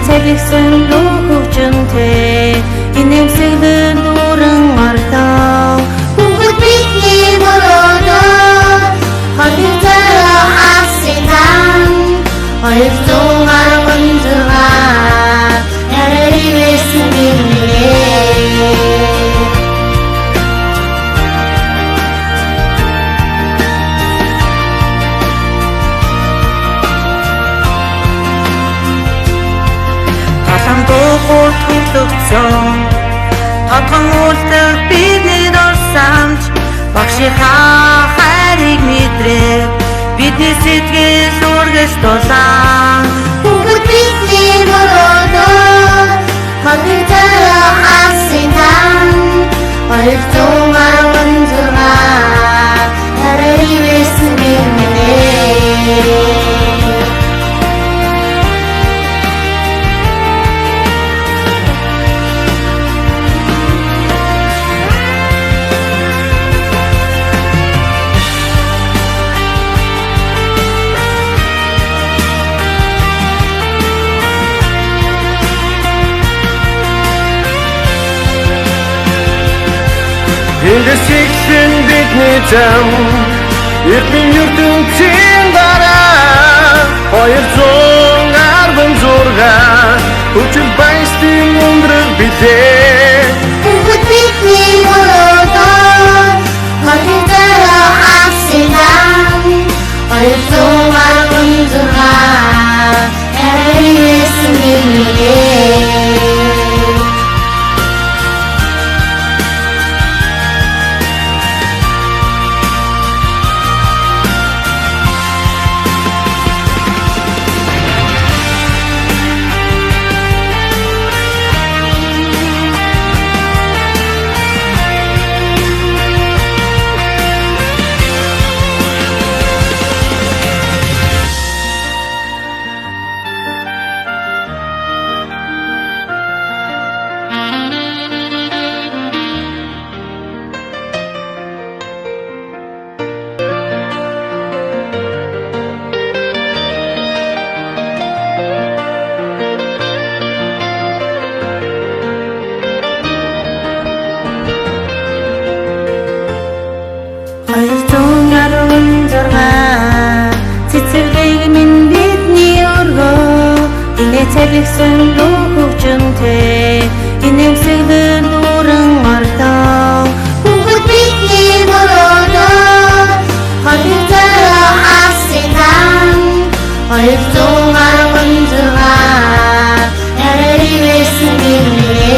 цалигсан лүү хөгжмөнтэй инээмсэглэн дүүрэн орлоо. Бүгд бидний мөрөөдөө хотын царай хассан 216 нарийн вэсэн гинэ. Таландуур төлөвсөн Тодхон үлдэх бидний дурсамж Багшийнхаа хайрыг мэдрээ Бидний сэтгэл үргэж дулаан. Бүгд бидний мөрөөдөө хотын царай хассан 216 нарийн вэсэн гинэ. Эндэсэгсэн бидний зам Эрдэнэ ертөнцийн дараа 216 хүчил баястын өндрөг билээ. Бүгд бидний мөрөөдөө хотын царай хассан 216 нарийн вэсэн гинэ. Цэцэрлэг минь бидний өргөө инээ цалигсан лүү хөгжмөнтэй инээмсэглэн дүүрэн орлоо. Бүгд бидний мөрөөдөө хотын царай хассан 216 нарийн вэсэн гинэ.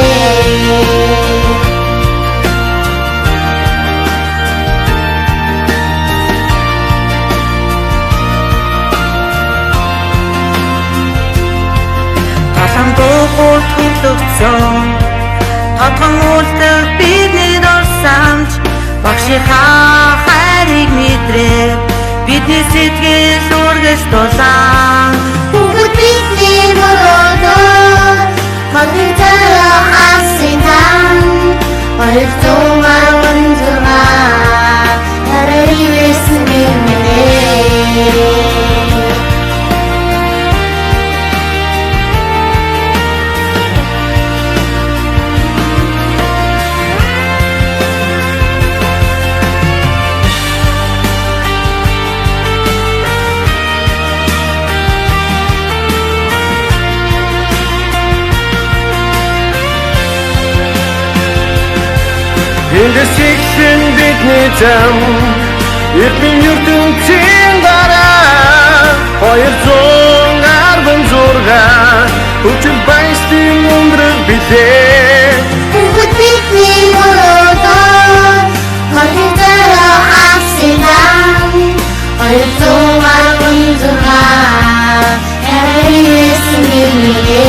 Таландуур төлөвсөн Тодхон үлдэх бидний дурсамж Багшийнхаа хайрыг мэдрээ Бидний сэтгэл үргэж дулаан. Бүгд бидний мөрөөдөө хотын царай хассан 216 нарийн вэсэн гинэ. Эндэсэгсэн бидний зам Эрдэнэ ертөнцийн дараа 216 хүчил баястын өндрөг билээ. Бүгд бидний мөрөөдөө хотын царай хассан 216 нарийн вэсэн гинэ.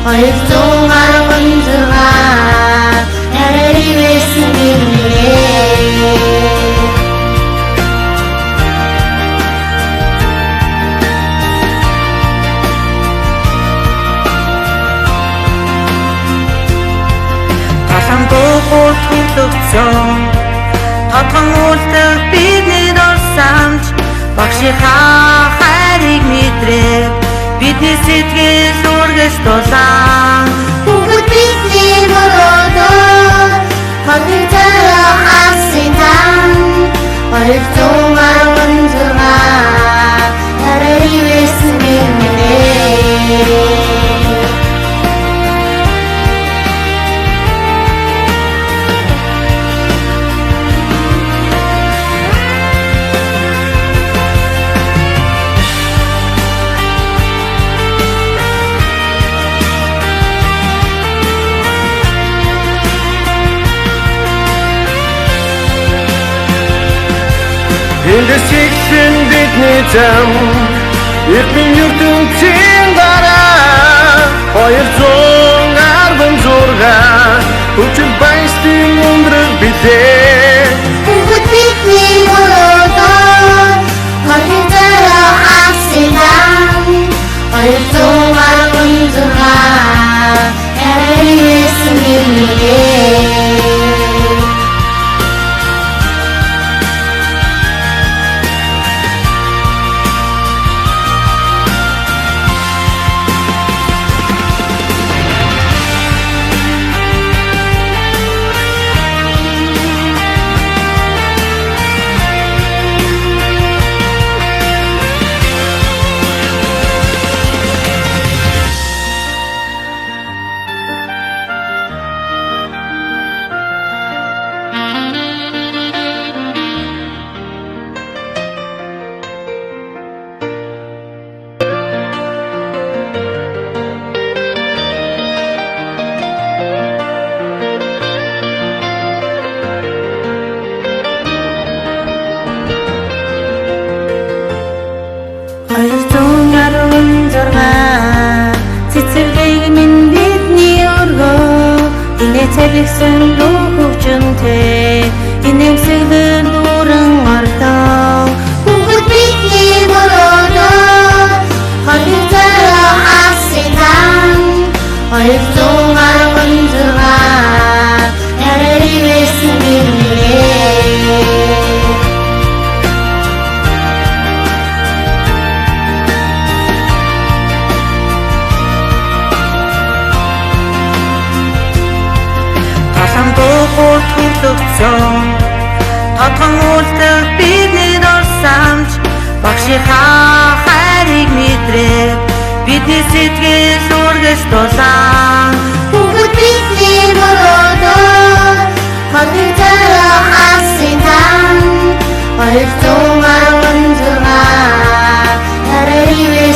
216 나를 위해 Тасандуур төлөвсөн Тодхон үлдэх бидний дурсамж Багшийнхаа хайрыг мэдрээд бидний сэтгэл үргэж дулаан Бүгд бидний мөрөөдөө Хотынцараа хаситан 216 나를 위해 Эндэсигсэн бидний зам Эрдэн ертөнцийн дараа 216 Хүчин баястын өндрөг бидээ Бүгд бидний мөрөөдөө Хотынцараа хаситан 216 나를 위해 Цэцэрлэг минь бидний өргөө Инээцэлэгсэн дуу хөгжмөнтэй Инээмсэглэн дүүрэн ордоо Бүгд бидний мөрөөдөө Хотынцараа хаситан 216 나를 위해 Тасандуур төлөвсөн Тодхон үлдэх бидний дурсамж Багшийнхаа хайрыг мэдрээд бидний сэтгэл үргэж дулаан Бүгд бидний мөрөөдөө Хотынцараа хаситан 216 나를 위해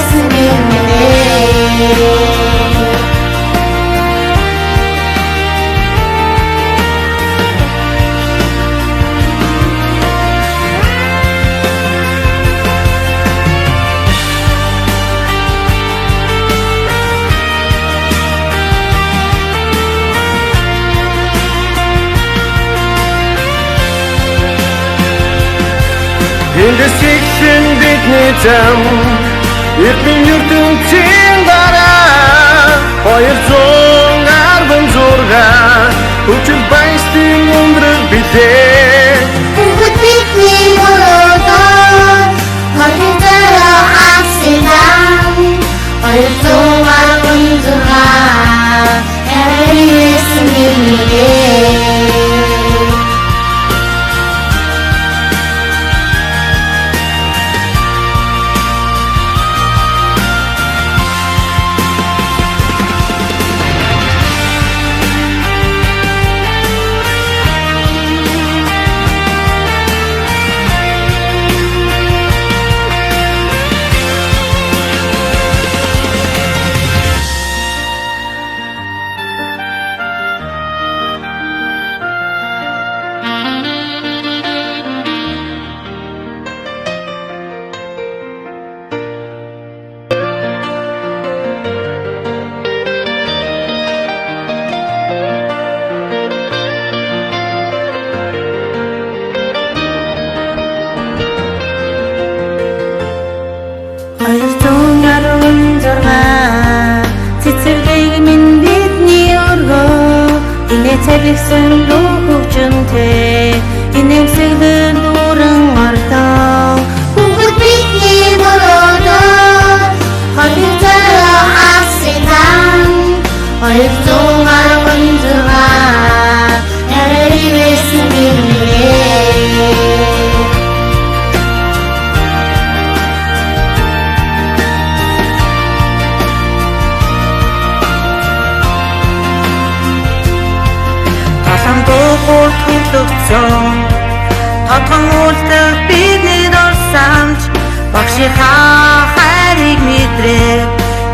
Эндэсигсэн бидний зам Эрдэн ертөнцийн дараа 216 Хүчин баястын өндрөг бидээ Бүгд бидний мөрөөдөө Хотынцараа хаситан 216 나를 위해 цэлэгсэн дуу хөгжинтэй инээмсэглэн дүүрэн ордог Бүгд бидний мөрөөдөө Хотын царай хассан 216 нарийн байсан гинэ Тасандуу хүртэлцэн Татхан үлдэх бидний дурсамж Багшийнхаа хайрыг мэдрээ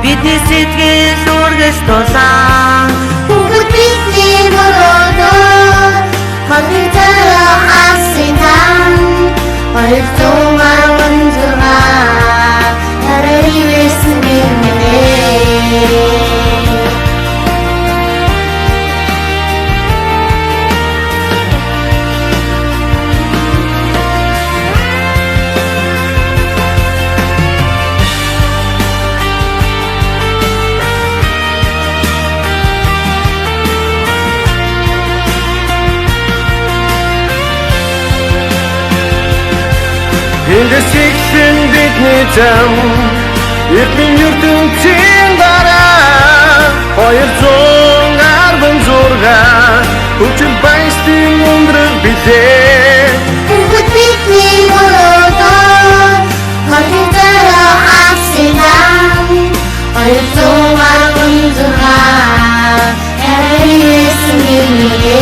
Бидний сэтгэл үргэлж тулаан Бүгд бидний мөрөөдөө Хотын царай хассан 216 нарийн байсан гинэ Эндээс ихсэн бидний зам Эрдэн ертөнцийн дараа 216 хүчин баястын өндрөг билээ Бүгд бидний мөрөөдөө Хотын царай хассан 216 нарийн байсан гинэ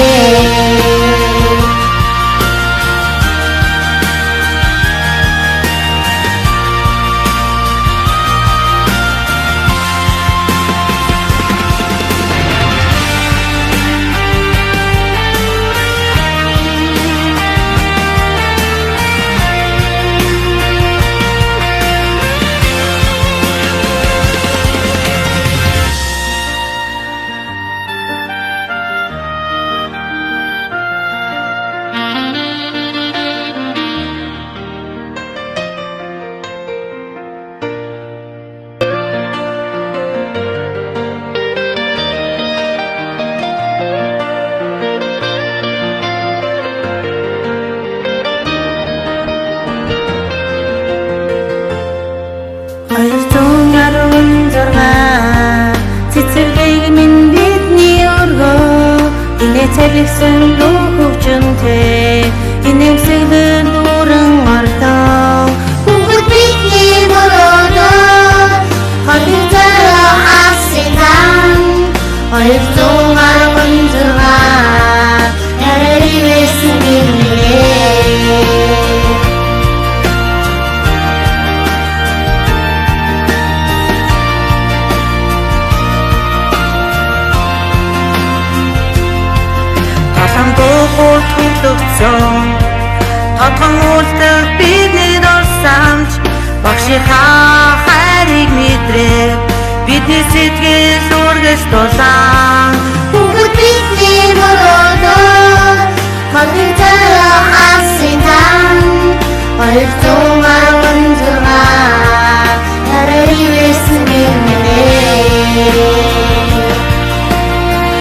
Цэцэрлэг минь бидний өргөө Инээ цэлэгсэн дуу хөгжинтэй инээмсэглэн дүүрэн ордог Бүгд бидний мөрөөдөө Хотын царай хассан 216 нарийн байсан гинэ Тасандуу хүртэлцэн Татхан үлдэх бидний дурсамж Багшийнхаа хайрыг мэдрээ Бидний сэтгэл үргэлж тулаан Бүгд бидний мөрөөдөө Хотын царай хассан 216 нарийн байсан гинэ